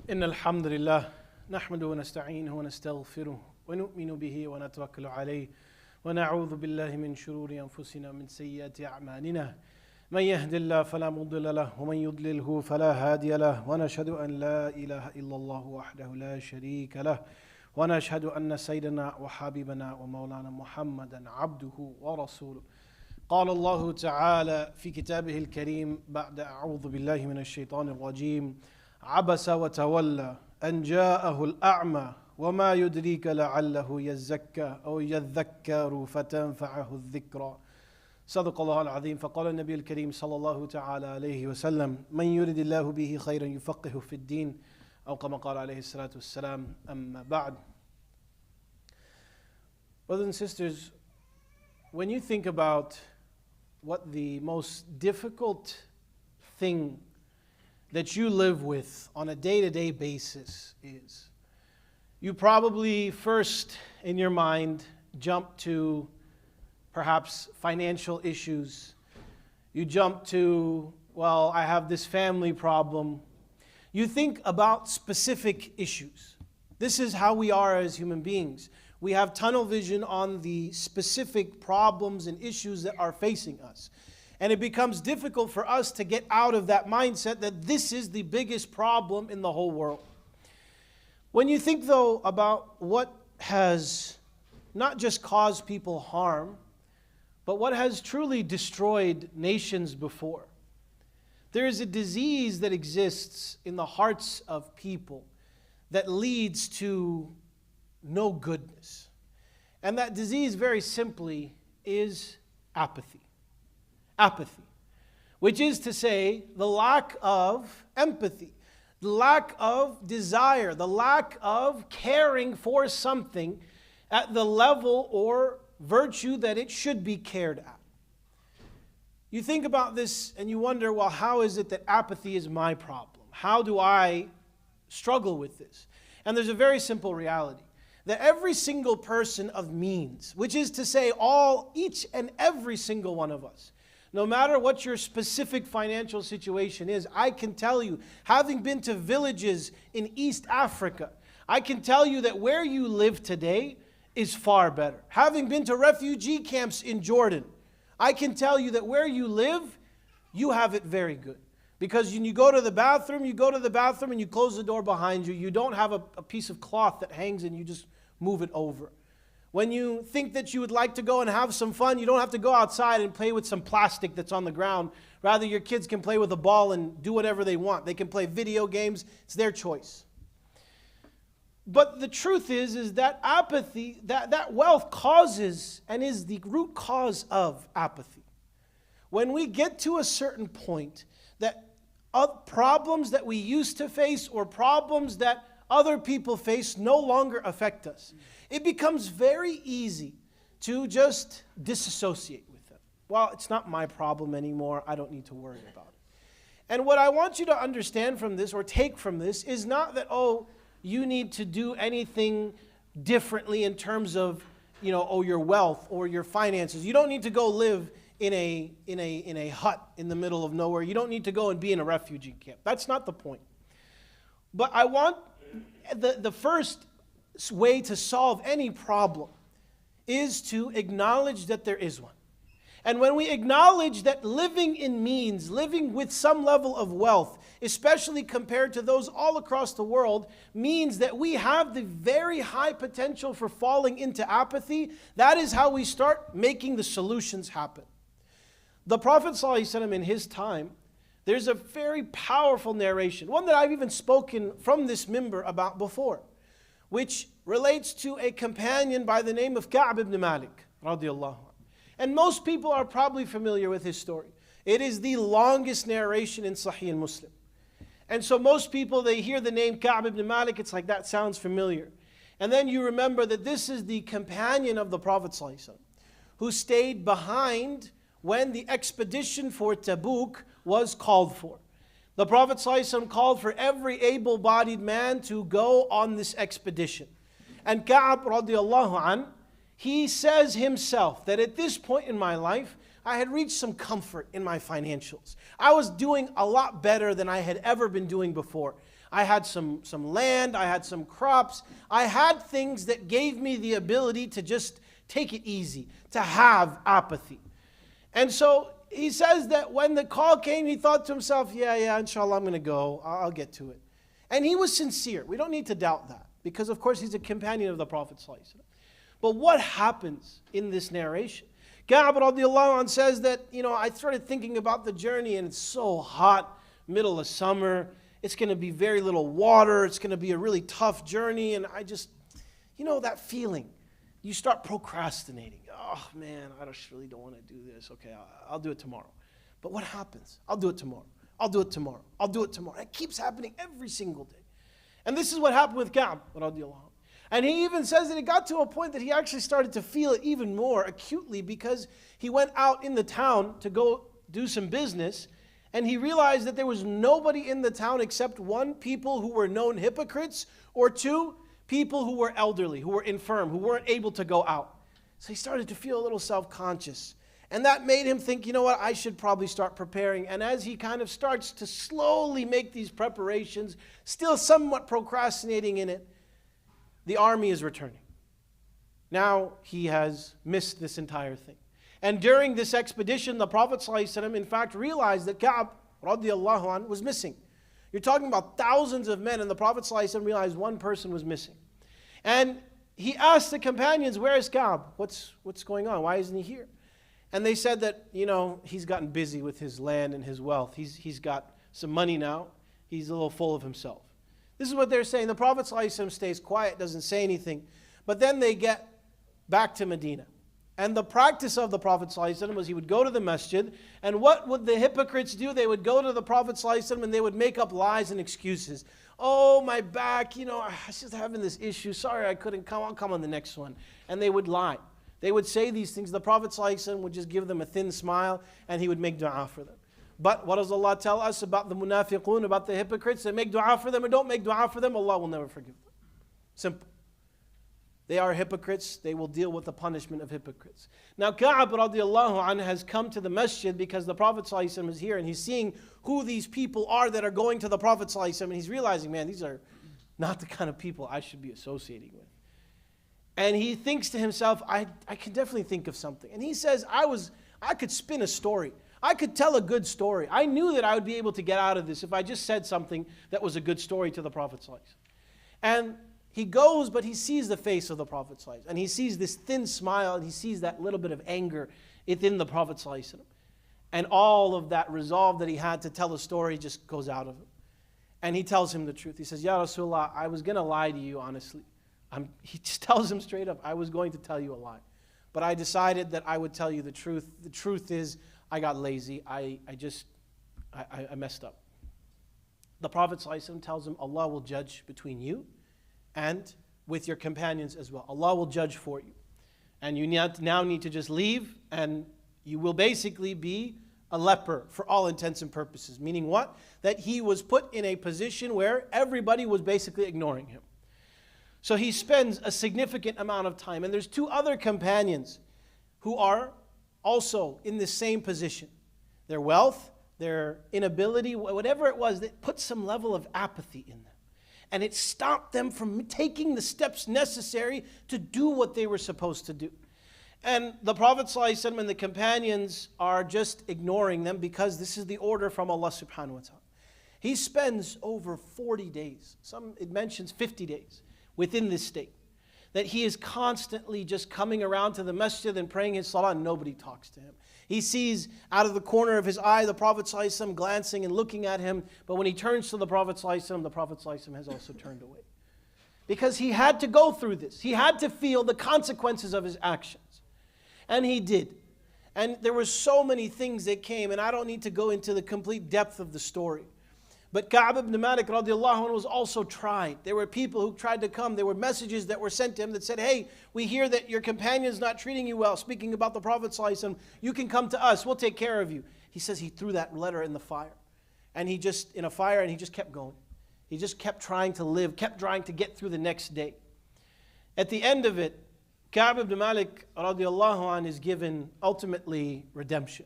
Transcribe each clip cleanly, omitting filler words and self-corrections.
إن الحمد لله نحمده ونستعينه ونستغفره ونؤمن به ونتوكل عليه ونعوذ بالله من شرور أنفسنا ومن سيئات أعمالنا من يهد الله فلا مضل له ومن يضلله فلا هادي له ونشهد أن لا إله إلا الله وحده لا شريك له ونشهد أن سيدنا وحبيبنا ومولانا محمدا عبده ورسوله. قال الله تعالى في كتابه الكريم بعد أعوذ بالله من الشيطان الرجيم: عبس وتولى أن جاءه الأعمى وما يدريك لعله يزكى أو يذكر فتنفعه الذكرى. صدق الله العظيم. فقال النبي الكريم صلى الله تعالى عليه وسلم: من يرد الله به خيرا يفقهه في الدين أو كما قال عليه الصلاة والسلام. أما بعد. Brothers and sisters, when you think about what the most difficult thing that you live with on a day-to-day basis is, you probably first in your mind jump to perhaps financial issues. You jump to, well, I have this family problem. You think about specific issues. This is how we are as human beings. We have tunnel vision on the specific problems and issues that are facing us. And it becomes difficult for us to get out of that mindset that this is the biggest problem in the whole world. When you think, though, about what has not just caused people harm, but what has truly destroyed nations before, there is a disease that exists in the hearts of people that leads to no goodness. And that disease, very simply, is apathy. Apathy, which is to say the lack of empathy, the lack of desire, the lack of caring for something at the level or virtue that it should be cared at. You think about this and you wonder, well, how is it that apathy is my problem? How do I struggle with this? And there's a very simple reality, that every single person of means, which is to say each and every single one of us, no matter what your specific financial situation is, I can tell you, having been to villages in East Africa, I can tell you that where you live today is far better. Having been to refugee camps in Jordan, I can tell you that where you live, you have it very good. Because when you go to the bathroom and you close the door behind you. You don't have a piece of cloth that hangs and you just move it over. When you think that you would like to go and have some fun, you don't have to go outside and play with some plastic that's on the ground. Rather, your kids can play with a ball and do whatever they want. They can play video games. It's their choice. But the truth is that apathy, that wealth causes and is the root cause of apathy. When we get to a certain point that problems that we used to face or problems that other people face no longer affect us, it becomes very easy to just disassociate with them. Well, it's not my problem anymore. I don't need to worry about it. And what I want you to understand from this or take from this is not that, you need to do anything differently in terms of, your wealth or your finances. You don't need to go live in a hut in the middle of nowhere. You don't need to go and be in a refugee camp. That's not the point. But I want the first way to solve any problem is to acknowledge that there is one. And when we acknowledge that living in means, living with some level of wealth, especially compared to those all across the world, means that we have the very high potential for falling into apathy, that is how we start making the solutions happen. The Prophet ﷺ in his time, there's a very powerful narration, one that I've even spoken from this minbar about before, which relates to a companion by the name of Ka'b ibn Malik, radiallahu anhu. And most people are probably familiar with his story. It is the longest narration in Sahih Muslim. And so most people, they hear the name Ka'b ibn Malik, it's like, that sounds familiar. And then you remember that this is the companion of the Prophet ﷺ, who stayed behind when the expedition for Tabuk was called for. The Prophet ﷺ called for every able-bodied man to go on this expedition. And Ka'b radiallahu anh, he says himself that at this point in my life, I had reached some comfort in my financials. I was doing a lot better than I had ever been doing before. I had some land, I had some crops, I had things that gave me the ability to just take it easy, to have apathy. And so he says that when the call came, he thought to himself, yeah, inshallah, I'm going to go, I'll get to it. And he was sincere. We don't need to doubt that, because of course he's a companion of the Prophet ﷺ. But what happens in this narration? Ka'b radiallahu anh says that, I started thinking about the journey, and it's so hot, middle of summer, it's going to be very little water, it's going to be a really tough journey, and I just, that feeling. You start procrastinating. Oh man, I just really don't want to do this. Okay, I'll do it tomorrow. But what happens? I'll do it tomorrow. I'll do it tomorrow. I'll do it tomorrow. It keeps happening every single day. And this is what happened with Ka'b radiallahu anh. And he even says that it got to a point that he actually started to feel it even more acutely, because he went out in the town to go do some business, and he realized that there was nobody in the town except one, people who were known hypocrites, or two, people who were elderly, who were infirm, who weren't able to go out. So he started to feel a little self-conscious. And that made him think, you know what, I should probably start preparing. And as he kind of starts to slowly make these preparations, still somewhat procrastinating in it, the army is returning. Now he has missed this entire thing. And during this expedition, the Prophet ﷺ in fact realized that Ka'b radiallahu anh was missing. You're talking about thousands of men, and the Prophet ﷺ realized one person was missing. And he asked the companions, where is Ka'b? What's going on? Why isn't he here? And they said that, he's gotten busy with his land and his wealth. He's got some money now. He's a little full of himself. This is what they're saying. The Prophet ﷺ stays quiet, doesn't say anything. But then they get back to Medina. And the practice of the Prophet ﷺ was he would go to the masjid, and what would the hypocrites do? They would go to the Prophet ﷺ and they would make up lies and excuses. Oh, my back, I was just having this issue. Sorry, I couldn't come. I'll come on the next one. And they would lie. They would say these things. The Prophet ﷺ would just give them a thin smile, and he would make dua for them. But what does Allah tell us about the munafiqun, about the hypocrites? They make dua for them or don't make dua for them, Allah will never forgive them. Simple. They are hypocrites. They will deal with the punishment of hypocrites. Now, Ka'b radiallahu anhu has come to the masjid because the Prophet ﷺ is here, and he's seeing who these people are that are going to the Prophet ﷺ, and he's realizing, man, these are not the kind of people I should be associating with. And he thinks to himself, I can definitely think of something. And he says, I could spin a story. I could tell a good story. I knew that I would be able to get out of this if I just said something that was a good story to the Prophet ﷺ. And he goes, but he sees the face of the Prophet ﷺ, and he sees this thin smile, and he sees that little bit of anger within the Prophet ﷺ. And all of that resolve that he had to tell a story just goes out of him. And he tells him the truth. He says, Ya Rasulullah, I was going to lie to you, honestly. He just tells him straight up, I was going to tell you a lie. But I decided that I would tell you the truth. The truth is, I got lazy. I messed up. The Prophet ﷺ tells him, Allah will judge between you and with your companions as well. Allah will judge for you. And you now need to just leave, and you will basically be a leper for all intents and purposes. Meaning what? That he was put in a position where everybody was basically ignoring him. So he spends a significant amount of time. And there's two other companions who are also in the same position. Their wealth, their inability, whatever it was, that put some level of apathy in them. And it stopped them from taking the steps necessary to do what they were supposed to do. And the Prophet ﷺ and the companions are just ignoring them because this is the order from Allah subhanahu wa ta'ala. He spends over 40 days, it mentions 50 days, within this state. That he is constantly just coming around to the masjid and praying his salah, and nobody talks to him. He sees out of the corner of his eye the Prophet ﷺ glancing and looking at him, but when he turns to the Prophet ﷺ has also turned away. Because he had to go through this. He had to feel the consequences of his actions. And he did. And there were so many things that came, and I don't need to go into the complete depth of the story. But Ka'b ibn Malik radiallahu anhu was also tried. There were people who tried to come. There were messages that were sent to him that said, hey, we hear that your companion's not treating you well. Speaking about the Prophet ﷺ, you can come to us. We'll take care of you. He says he threw that letter in the fire. And he just kept going. He just kept trying to live, kept trying to get through the next day. At the end of it, Ka'b ibn Malik radiallahu anhu is given ultimately redemption.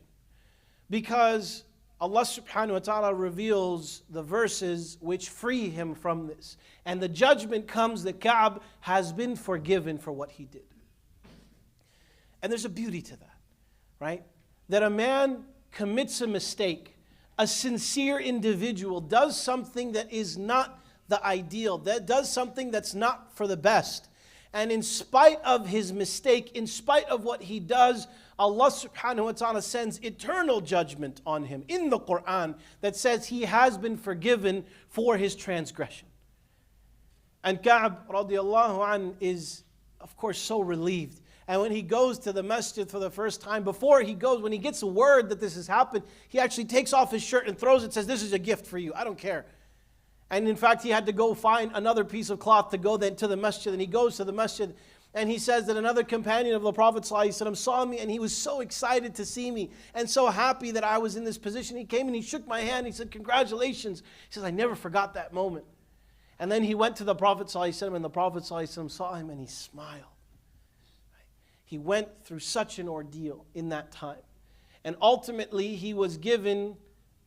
Because Allah subhanahu wa ta'ala reveals the verses which free him from this. And the judgment comes that Ka'b has been forgiven for what he did. And there's a beauty to that, right? That a man commits a mistake, a sincere individual does something that is not the ideal, that does something that's not for the best. And in spite of his mistake, in spite of what he does, Allah subhanahu wa ta'ala sends eternal judgment on him in the Quran that says he has been forgiven for his transgression. And Ka'b radiallahu an is, of course, so relieved. And when he goes to the masjid for the first time, before he goes, when he gets a word that this has happened, he actually takes off his shirt and throws it, says, "This is a gift for you, I don't care." And in fact, he had to go find another piece of cloth to go then to the masjid. And he goes to the masjid and he says that another companion of the Prophet ﷺ saw me and he was so excited to see me and so happy that I was in this position. He came and he shook my hand. He said, "Congratulations." He says, "I never forgot that moment." And then he went to the Prophet ﷺ and the Prophet ﷺ saw him and he smiled. He went through such an ordeal in that time. And ultimately, he was given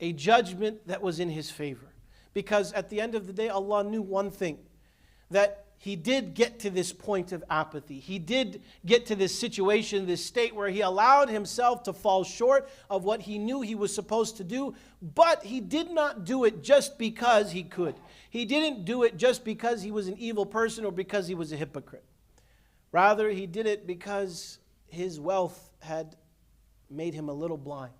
a judgment that was in his favor. Because at the end of the day, Allah knew one thing, that he did get to this point of apathy. He did get to this situation, this state where he allowed himself to fall short of what he knew he was supposed to do, but he did not do it just because he could. He didn't do it just because he was an evil person or because he was a hypocrite. Rather, he did it because his wealth had made him a little blind.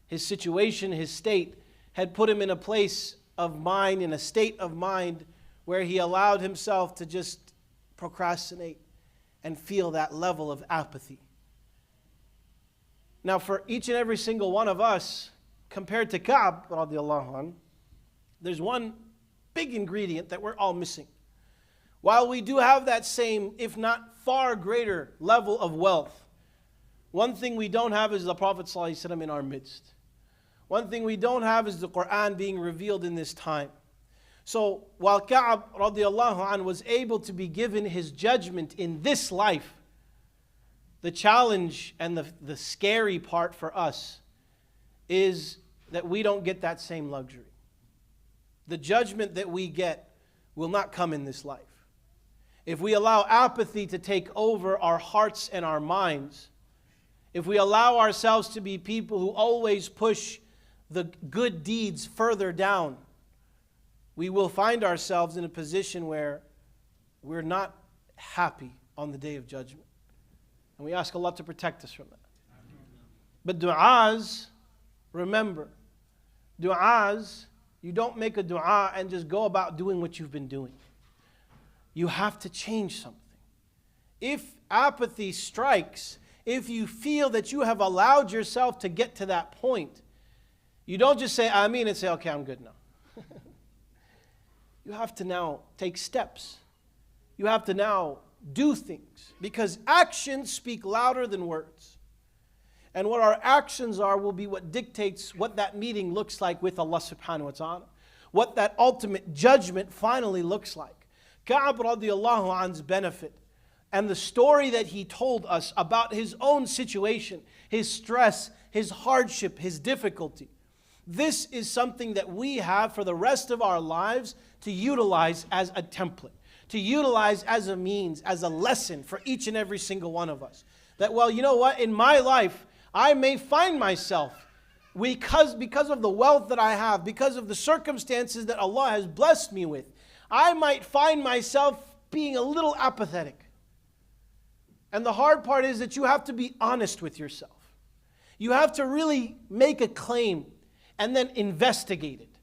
His situation, his state, had put him in a place of mind, in a state of mind where he allowed himself to just procrastinate and feel that level of apathy. Now, for each and every single one of us, compared to Ka'b radiallahu anhu, there's one big ingredient that we're all missing. While we do have that same, if not far greater level of wealth, one thing we don't have is the Prophet ﷺ in our midst. One thing we don't have is the Quran being revealed in this time. So while Ka'b radiallahu anh was able to be given his judgment in this life, the challenge and the scary part for us is that we don't get that same luxury. The judgment that we get will not come in this life. If we allow apathy to take over our hearts and our minds, if we allow ourselves to be people who always push the good deeds further down, we will find ourselves in a position where we're not happy on the day of judgment. And we ask Allah to protect us from that. But du'as, remember, du'as, you don't make a du'a and just go about doing what you've been doing. You have to change something. If apathy strikes, if you feel that you have allowed yourself to get to that point, you don't just say Ameen and say, "Okay, I'm good now." You have to now take steps. You have to now do things, because actions speak louder than words. And what our actions are will be what dictates what that meeting looks like with Allah subhanahu wa ta'ala, what that ultimate judgment finally looks like. Ka'b radiallahu anhu's benefit and the story that he told us about his own situation, his stress, his hardship, his difficulty. This is something that we have for the rest of our lives to utilize as a template, to utilize as a means, as a lesson for each and every single one of us. That, well, you know what, in my life, I may find myself, because of the wealth that I have, because of the circumstances that Allah has blessed me with, I might find myself being a little apathetic. And the hard part is that you have to be honest with yourself. You have to really make a claim and then investigate it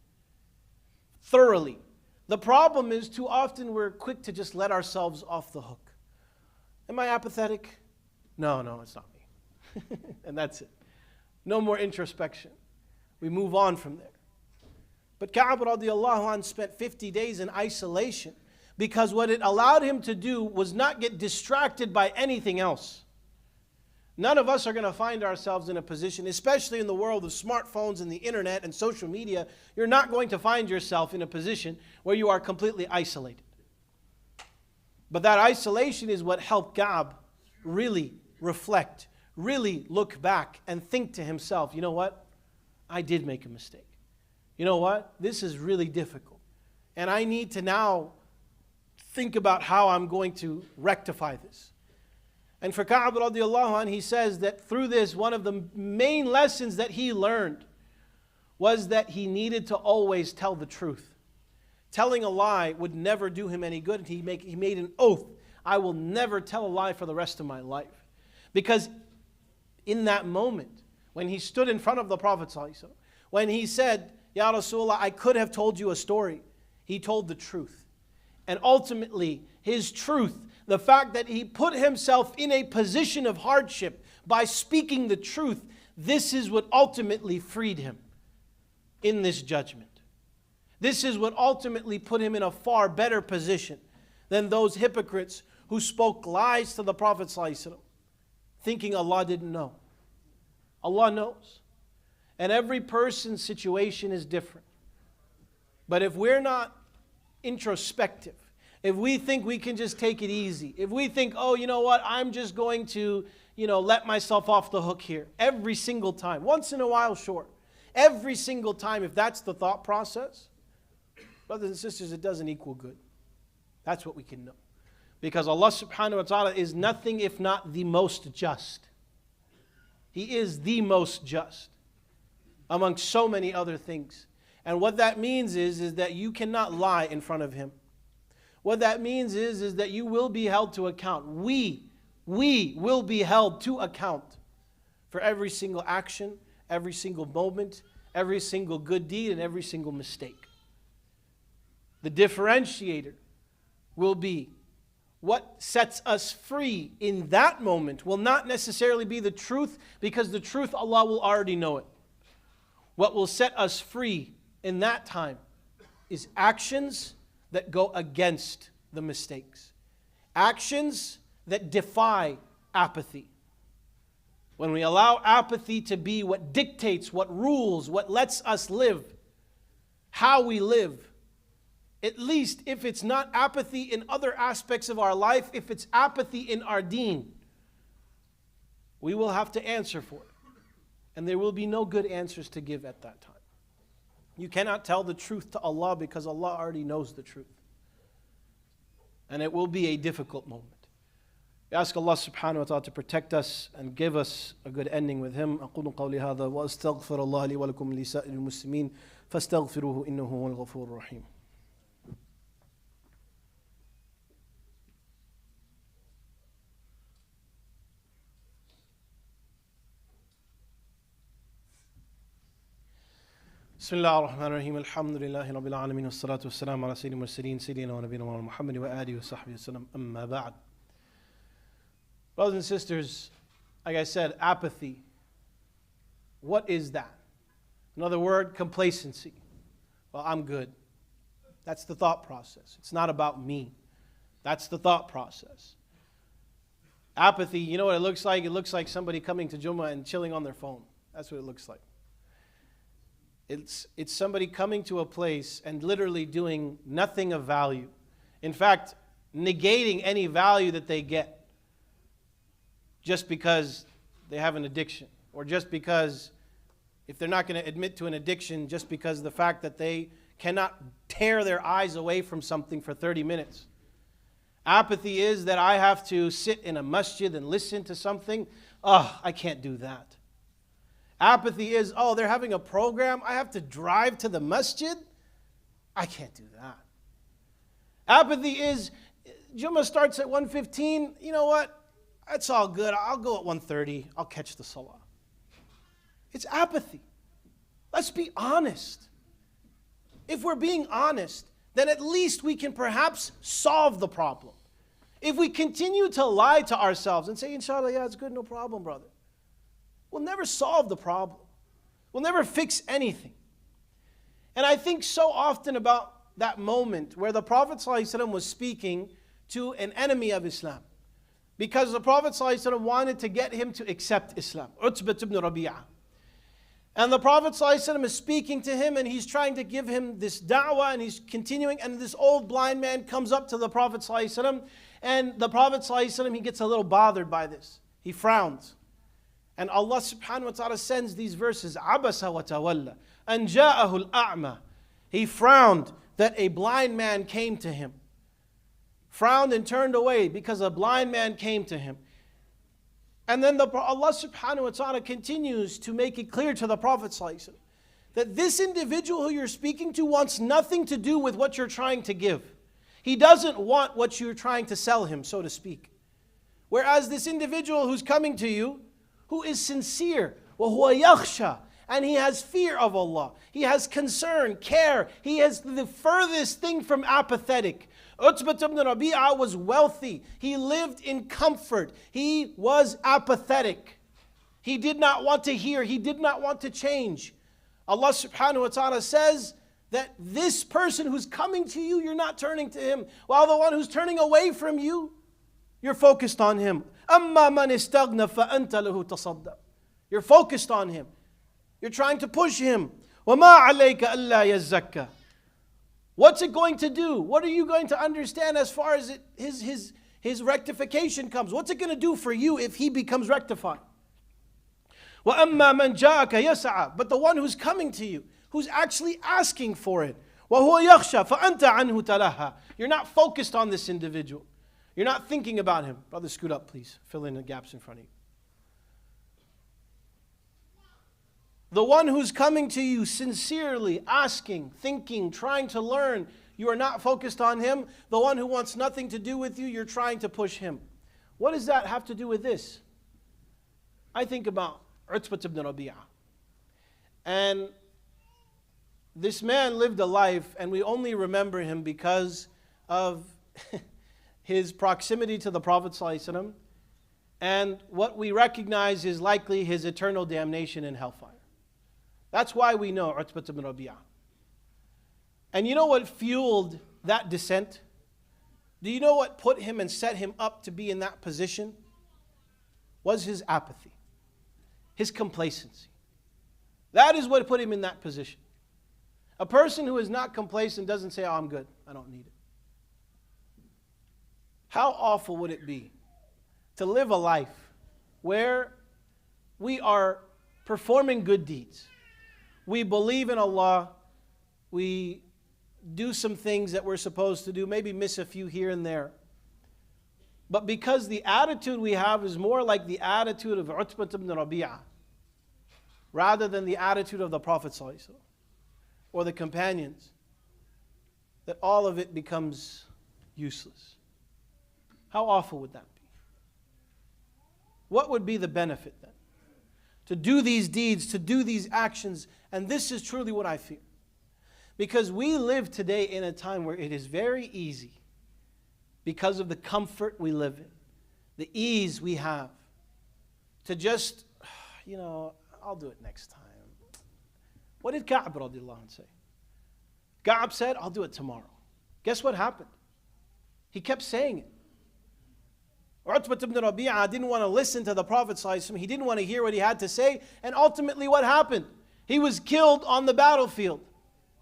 thoroughly. The problem is too often we're quick to just let ourselves off the hook. Am I apathetic? No, it's not me. And that's it. No more introspection. We move on from there. But Ka'b radiallahu anh spent 50 days in isolation because what it allowed him to do was not get distracted by anything else. None of us are going to find ourselves in a position, especially in the world of smartphones and the internet and social media, you're not going to find yourself in a position where you are completely isolated. But that isolation is what helped Ka'b really reflect, really look back and think to himself, you know what? I did make a mistake. You know what? This is really difficult. And I need to now think about how I'm going to rectify this. And for Ka'b radiallahu anh, he says that through this, one of the main lessons that he learned was that he needed to always tell the truth. Telling a lie would never do him any good. He made an oath, I will never tell a lie for the rest of my life. Because in that moment, when he stood in front of the Prophet ﷺ, when he said, Ya Rasulullah, I could have told you a story, he told the truth. And ultimately, his truth, the fact that he put himself in a position of hardship by speaking the truth, this is what ultimately freed him in this judgment. This is what ultimately put him in a far better position than those hypocrites who spoke lies to the Prophet ﷺ, thinking Allah didn't know. Allah knows. And every person's situation is different. But if we're not introspective, if we think we can just take it easy, if we think, oh, you know what, I'm just going to, let myself off the hook here every single time, once in a while, sure. Every single time, if that's the thought process, brothers and sisters, it doesn't equal good. That's what we can know. Because Allah subhanahu wa ta'ala is nothing if not the most just. He is the most just among so many other things. And what that means is that you cannot lie in front of Him. What that means is that you will be held to account. We will be held to account for every single action, every single moment, every single good deed, and every single mistake. The differentiator will be what sets us free in that moment will not necessarily be the truth, because the truth, Allah will already know it. What will set us free in that time is actions that go against the mistakes. Actions that defy apathy. When we allow apathy to be what dictates, what rules, what lets us live, how we live, at least if it's not apathy in other aspects of our life, if it's apathy in our deen, we will have to answer for it. And there will be no good answers to give at that time. You cannot tell the truth to Allah because Allah already knows the truth. And it will be a difficult moment. We ask Allah subhanahu wa ta'ala to protect us and give us a good ending with Him. أقول قولي هذا وأستغفر الله لي ولكم لسائر المسلمين فاستغفروه إنه هو الغفور الرحيم. بسم الله الرحمن الرحيم الحمد لله رب العالمين والصلاة والسلام على سيد المرسلين سيدنا ونبينا محمد وآله وصحبه وسلم أما بعد. Brothers and sisters, like I said, apathy. What is that? Another word, complacency. Well, I'm good. That's the thought process. It's not about me. That's the thought process. Apathy, you know what it looks like? It looks like somebody coming to Jummah and chilling on their phone. That's what it looks like. It's somebody coming to a place and literally doing nothing of value. In fact, negating any value that they get just because they have an addiction, or just because, if they're not going to admit to an addiction, just because of the fact that they cannot tear their eyes away from something for 30 minutes. Apathy is that I have to sit in a masjid and listen to something. Oh, I can't do that. Apathy is, oh, they're having a program, I have to drive to the masjid. I can't do that. Apathy is, Jummah starts at 1:15. You know what? It's all good. I'll go at 1:30. I'll catch the salah. It's apathy. Let's be honest. If we're being honest, then at least we can perhaps solve the problem. If we continue to lie to ourselves and say, inshallah, yeah, it's good, no problem, brother, we'll never solve the problem. We'll never fix anything. And I think so often about that moment where the Prophet ﷺ was speaking to an enemy of Islam, because the Prophet ﷺ wanted to get him to accept Islam, Utbah ibn Rabi'ah. And the Prophet ﷺ is speaking to him and he's trying to give him this da'wah, and he's continuing, and this old blind man comes up to the Prophet ﷺ, and the Prophet ﷺ, he gets a little bothered by this. He frowns. And Allah subhanahu wa ta'ala sends these verses, عَبَسَ وَتَوَلَّى أَنْ جَاءَهُ الْأَعْمَى. He frowned that a blind man came to him. Frowned and turned away because a blind man came to him. And then Allah subhanahu wa ta'ala continues to make it clear to the Prophet ﷺ that this individual who you're speaking to wants nothing to do with what you're trying to give. He doesn't want what you're trying to sell him, so to speak. Whereas this individual who's coming to you, who is sincere, وَهُوَ يَخْشَى, and he has fear of Allah, he has concern, care, he is the furthest thing from apathetic. Utbah ibn Rabi'ah was wealthy, he lived in comfort, he was apathetic. He did not want to hear, he did not want to change. Allah subhanahu wa ta'ala says that this person who's coming to you, you're not turning to him, while the one who's turning away from you, you're focused on him. أَمَّا مَنِ اسْتَغْنَى فَأَنْتَ لَهُ تَصَدَّقْ. You're focused on him. You're trying to push him. وَمَا عَلَيْكَ أَلَّا يَزَّكَّى. What's it going to do? What are you going to understand as far as his rectification comes? What's it going to do for you if he becomes rectified? وَأَمَّا مَنْ جَاءَكَ يَسْعَى. But the one who's coming to you, who's actually asking for it, وَهُوَ يَخْشَى فَأَنْتَ عَنْهُ تَلَهَّى. You're not focused on this individual. You're not thinking about him. Brother, scoot up, please. Fill in the gaps in front of you. The one who's coming to you sincerely, asking, thinking, trying to learn, you are not focused on him. The one who wants nothing to do with you, you're trying to push him. What does that have to do with this? I think about Utbah ibn Rabi'ah. And this man lived a life, and we only remember him because of his proximity to the Prophet ﷺ, and what we recognize is likely his eternal damnation in hellfire. That's why we know Utbah ibn Rabi'ah. And you know what fueled that descent? Do you know what put him and set him up to be in that position? Was his apathy, his complacency. That is what put him in that position. A person who is not complacent doesn't say, oh, I'm good, I don't need it. How awful would it be to live a life where we are performing good deeds? We believe in Allah, we do some things that we're supposed to do, maybe miss a few here and there. But because the attitude we have is more like the attitude of Utbah ibn Rabi'ah, rather than the attitude of the Prophet ﷺ or the companions, that all of it becomes useless. How awful would that be? What would be the benefit then? To do these deeds, to do these actions, and this is truly what I fear. Because we live today in a time where it is very easy, because of the comfort we live in, the ease we have, to just, I'll do it next time. What did Ka'b radiallahu anh say? Ka'b said, I'll do it tomorrow. Guess what happened? He kept saying it. Utbah ibn Rabi'ah didn't want to listen to the Prophet ﷺ. He didn't want to hear what he had to say. And ultimately what happened? He was killed on the battlefield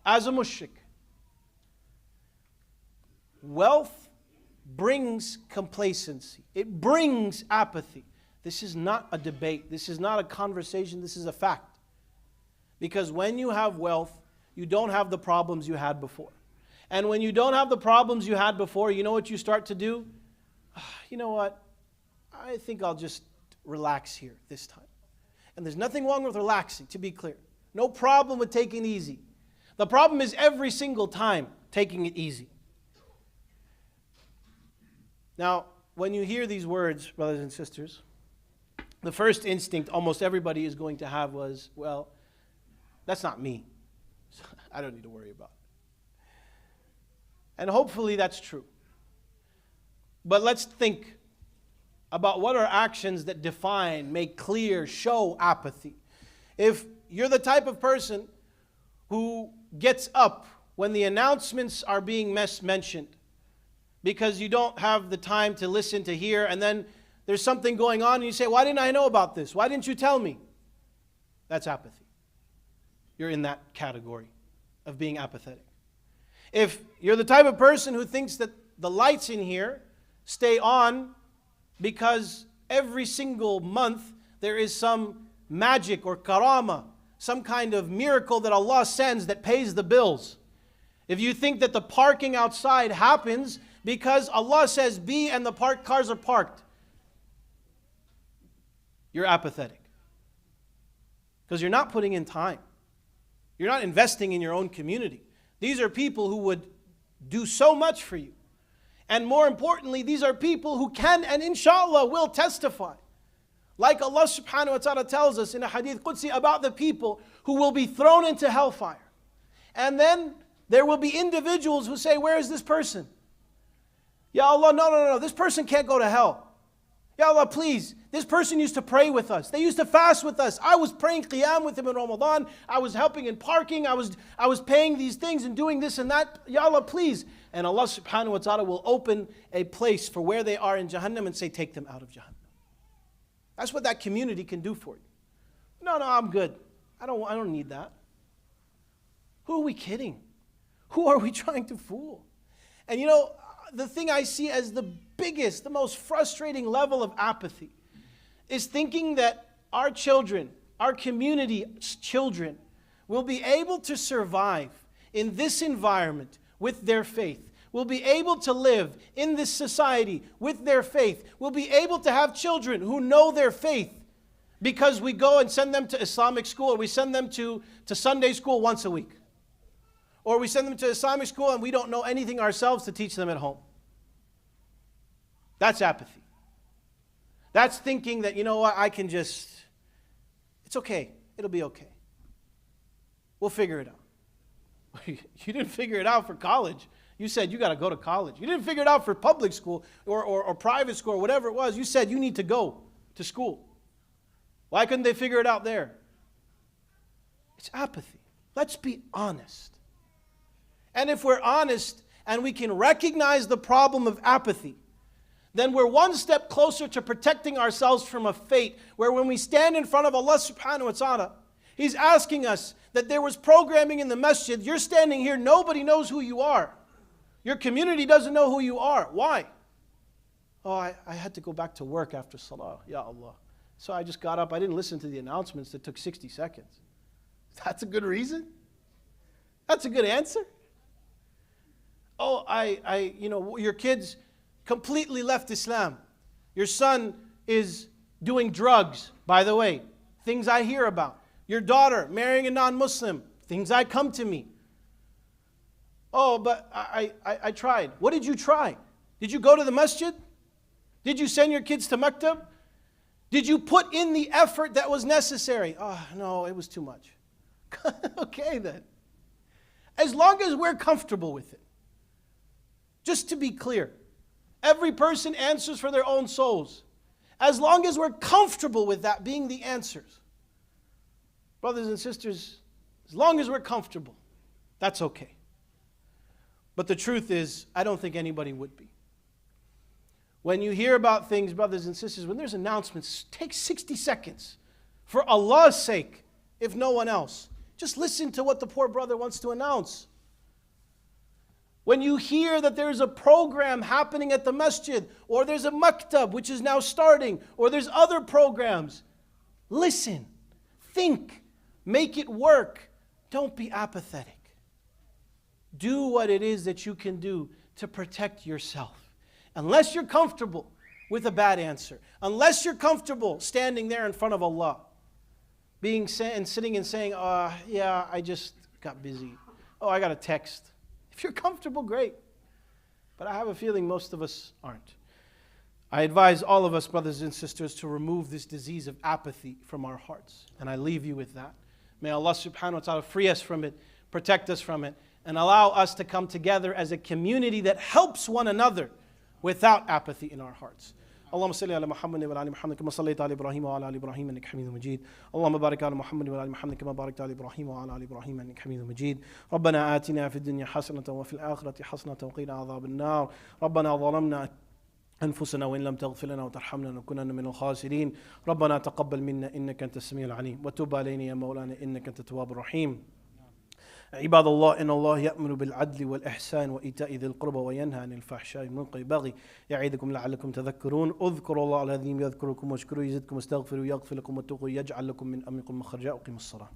as a mushrik. Wealth brings complacency. It brings apathy. This is not a debate. This is not a conversation. This is a fact. Because when you have wealth, you don't have the problems you had before. And when you don't have the problems you had before, you know what you start to do? You know what? I think I'll just relax here this time. And there's nothing wrong with relaxing, to be clear. No problem with taking it easy. The problem is every single time taking it easy. Now, when you hear these words, brothers and sisters, the first instinct almost everybody is going to have was, well, that's not me. I don't need to worry about it. And hopefully that's true. But let's think about what are actions that define, make clear, show apathy. If you're the type of person who gets up when the announcements are being mentioned because you don't have the time to listen, to hear, and then there's something going on and you say, why didn't I know about this? Why didn't you tell me? That's apathy. You're in that category of being apathetic. If you're the type of person who thinks that the lights in here stay on because every single month there is some magic or karama, some kind of miracle that Allah sends that pays the bills, if you think that the parking outside happens because Allah says be and the cars are parked, you're apathetic. Because you're not putting in time. You're not investing in your own community. These are people who would do so much for you. And more importantly, these are people who can and inshallah will testify. Like Allah subhanahu wa ta'ala tells us in a hadith Qudsi about the people who will be thrown into hellfire. And then there will be individuals who say, where is this person? Ya Allah, no, this person can't go to hell. Ya Allah, please, this person used to pray with us. They used to fast with us. I was praying qiyam with him in Ramadan. I was helping in parking. I was paying these things and doing this and that. Ya Allah, please. And Allah subhanahu wa ta'ala will open a place for where they are in Jahannam and say, take them out of Jahannam. That's what that community can do for you. No, I'm good. I don't need that. Who are we kidding? Who are we trying to fool? And you know, the thing I see as the biggest, the most frustrating level of apathy is thinking that our children, our community's children, will be able to survive in this environment with their faith, will be able to live in this society with their faith, will be able to have children who know their faith because we go and send them to Islamic school, or we send them to Sunday school once a week. Or we send them to Islamic school and we don't know anything ourselves to teach them at home. That's apathy. That's thinking that, you know what, it's okay. It'll be okay. We'll figure it out. You didn't figure it out for college. You said you got to go to college. You didn't figure it out for public school or private school or whatever it was. You said you need to go to school. Why couldn't they figure it out there? It's apathy. Let's be honest. And if we're honest and we can recognize the problem of apathy, then we're one step closer to protecting ourselves from a fate where when we stand in front of Allah subhanahu wa ta'ala, He's asking us that there was programming in the masjid. You're standing here, nobody knows who you are. Your community doesn't know who you are. Why? Oh, I had to go back to work after salah. Ya Allah. So I just got up. I didn't listen to the announcements that took 60 seconds. That's a good reason? That's a good answer? Oh, your kids completely left Islam. Your son is doing drugs, by the way, things I hear about. Your daughter marrying a non-Muslim, things that come to me. Oh, but I tried. What did you try? Did you go to the masjid? Did you send your kids to maktab? Did you put in the effort that was necessary? Oh, no, it was too much. Okay then. As long as we're comfortable with it. Just to be clear, every person answers for their own souls. As long as we're comfortable with that being the answers. Brothers and sisters, as long as we're comfortable, that's okay. But the truth is, I don't think anybody would be. When you hear about things, brothers and sisters, when there's announcements, take 60 seconds. For Allah's sake, if no one else. Just listen to what the poor brother wants to announce. When you hear that there's a program happening at the masjid, or there's a maktab which is now starting, or there's other programs, listen, think, make it work. Don't be apathetic. Do what it is that you can do to protect yourself. Unless you're comfortable with a bad answer, unless you're comfortable standing there in front of Allah, sitting and saying, yeah, I just got busy. Oh, I got a text. If you're comfortable, great. But I have a feeling most of us aren't. I advise all of us, brothers and sisters, to remove this disease of apathy from our hearts. And I leave you with that. May Allah subhanahu wa ta'ala free us from it, protect us from it, and allow us to come together as a community that helps one another without apathy in our hearts. اللهم صل على محمد وعلى ال محمد كما صليت على ابراهيم وعلى ال ابراهيم انك حميد مجيد اللهم بارك على محمد وعلى ال محمد كما باركت على ابراهيم وعلى ال ابراهيم انك حميد مجيد ربنا آتنا في الدنيا حسنة وفي الآخرة حسنة وقنا عذاب النار ربنا ظلمنا أنفسنا وإن لم تغفر لنا وترحمنا لنكونن من الخاسرين ربنا تقبل منا إنك أنت السميع العليم وتب علينا يا مولانا إنك أنت التواب الرحيم عباد الله إن الله يأمر بالعدل والإحسان وإيتاء ذي القربى وينهى عن الفحشاء والمنكر والبغي يعظكم لعلكم تذكرون اذكروا الله العظيم يذكركم واشكروه يزدكم واستغفروا يغفر لكم واتقوا يجعل لكم من أمركم مخرجا وأقيموا الصلاة